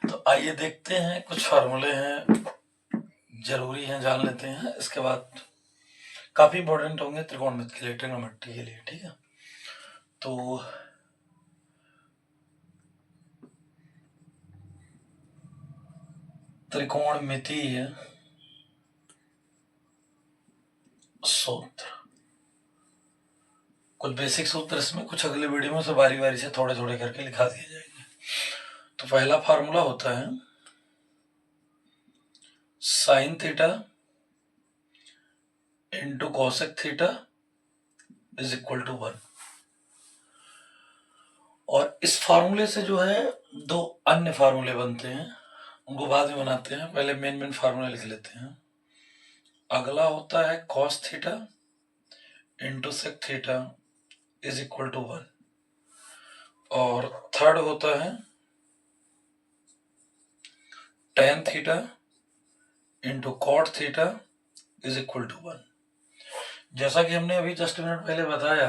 तो आइए देखते हैं, कुछ फार्मूले हैं जरूरी हैं, जान लेते हैं। इसके बाद काफी इंपॉर्टेंट होंगे त्रिकोणमिति के लिए, ट्रिग्नोमेट्री के लिए, ठीक है। तो त्रिकोणमितीय सूत्र, कुछ बेसिक सूत्र इसमें, कुछ अगले वीडियो में से बारी बारी से थोड़े थोड़े करके लिखा दिए जाएंगे। तो पहला फार्मूला होता है sine theta into cosec theta is equal to 1। और इस फार्मूले से जो है दो अन्य फार्मूले बनते हैं, उनको बाद में बनाते हैं, पहले मेन फार्मूला लिख लेते हैं। अगला होता है cos theta into sec theta is equal to 1। और थर्ड होता है tan theta into cot theta is equal to 1। जैसा कि हमने अभी जस्ट मिनट पहले बताया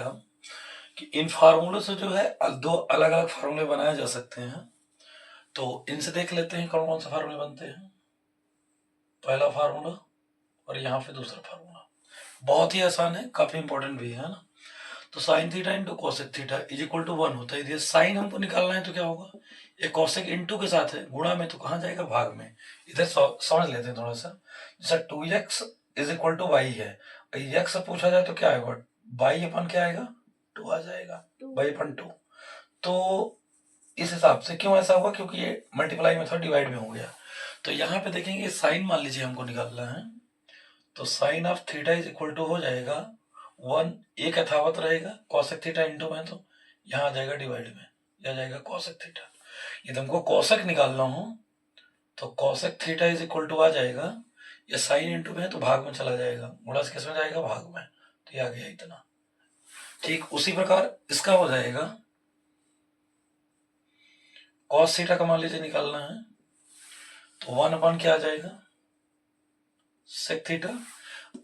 कि इन फार्मूलों से जो है दो अलग अलग फार्मूले बनाए जा सकते हैं। तो इनसे देख लेते हैं कौन कौन से फार्मूले बनते हैं। पहला फार्मूला और यहाँ पे दूसरा फार्मूला, बहुत ही आसान है, काफी इंपॉर्टेंट भी है ना। तो sine theta into cosec theta is equal to 1 होता है। यदि साइन हमको निकालना है तो क्या होगा, ये कॉसेक इंटू के साथ है, गुणा में, तो कहाँ जाएगा, भाग में। इधर समझ लेते हैं थोड़ा सा। जैसा 2x is equal to y है, x से पूछा जाए तो क्या आएगा, बाई अपन क्या आएगा, 2 आ जाएगा, बाई अपन 2। तो इस हिसाब से क्यों ऐसा हुआ, क्योंकि ये मल्टीप्लाई में था, डिवाइड में हो गया। तो यहाँ पे देखेंगे साइन मान लीजिए हमको निकालना है, तो sine of theta is equal to हो जाएगा 1, एक यथावत रहेगा, कॉसेक थीटा इंटू में, तो यहाँ आ जाएगा डिवाइड में, यह जाएगा कॉसेक थीटा। यदि हमको कॉसेक निकालना हो तो cosec theta is equal to आ जाएगा, ये साइन इंटू में तो भाग में चला जाएगा, गुणा किस में जाएगा, भाग में, तो ये आ गया इतना। ठीक उसी प्रकार इसका हो जाएगा, कॉस थीटा का मान लीजिए निकालना है, तो 1 अपन क्या आ जाएगा, सेक थीटा।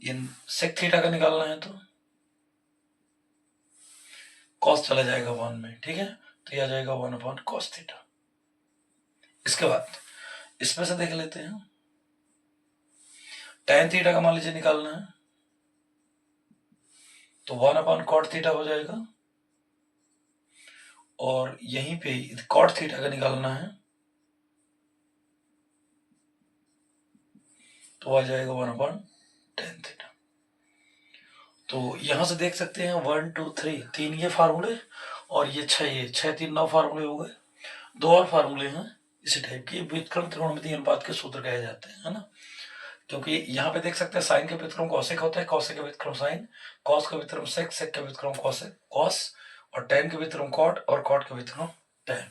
इन सेक थीटा का निकालना है तो कॉस चला जाएगा 1 में, ठीक है, तो यह आ जाएगा 1 अपॉन कॉस थीटा। इसके बाद इसमें से देख लेते हैं, tan थीटा का मान लीजिए निकालना है, तो 1 अपॉन कॉट थीटा हो जाएगा। और यहीं पे कॉट थीटा का निकालना है, तो आ जाएगा 1 अपॉन tan थीटा। तो यहां से देख सकते हैं 1 2 3, 3 ये फार्मूले और ये 6, ये 6 3 9 फार्मूले हो गए। दो और फार्मूले हैं इसी टाइप के, व्युत्क्रम त्रिकोणमितीय अनुपात के सूत्र कहे जाते हैं, है ना। क्योंकि यहाँ पे देख सकते हैं साइन का व्युत्क्रम कॉसेक होता है, कॉसेक का व्युत्क्रम साइन, कॉस का व्युत्क्रम सेक, सेक का व्युत्क्रम कॉसेक कॉस, और tan का व्युत्क्रम कॉट, और कॉट का व्युत्क्रम tan।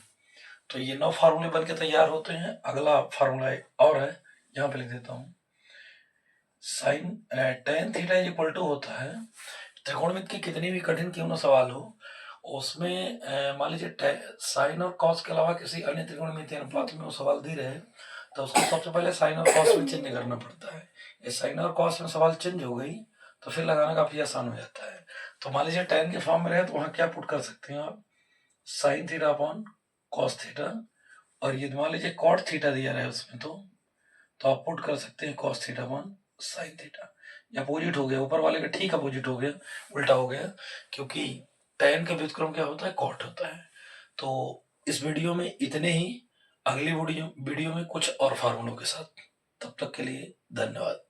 तो ये 9 फार्मूले बनके तैयार होते हैं। अगला फार्मूला और है, यहाँ पे लिख देता हूँ, sine tan theta is equal to होता है, त्रिकोणमिति की कितनी भी कठिन क्यों ना सवाल हो, उसमें मान लीजिए साइन और कॉस के अलावा किसी अन्य त्रिकोणमितीय अनुपात में वो सवाल दे रहे, तो उसको सबसे पहले साइन और कॉस में चेंज करना पड़ता है। ये साइन और कॉस में सवाल चेंज हो गई तो फिर लगाना काफी आसान हो जाता है। तो मान लीजिए tan के फॉर्म में रहे तो वहां क्या पुट कर सकते हैं आप, sine theta upon cos theta. और ये मान लीजिए कॉट थीटा दिया रहा है उसमें, तो आप पुट कर सकते हैं cos theta upon sine theta. ये अपोजिट हो गया, ऊपर वाले का ठीक अपोजिट हो गया, उल्टा हो गया, क्योंकि tan का व्युत्क्रम क्या होता है, कॉट होता है। तो इस वीडियो में इतने ही, अगली वीडियो में कुछ और फार्मूलों के साथ। तब तक के लिए धन्यवाद।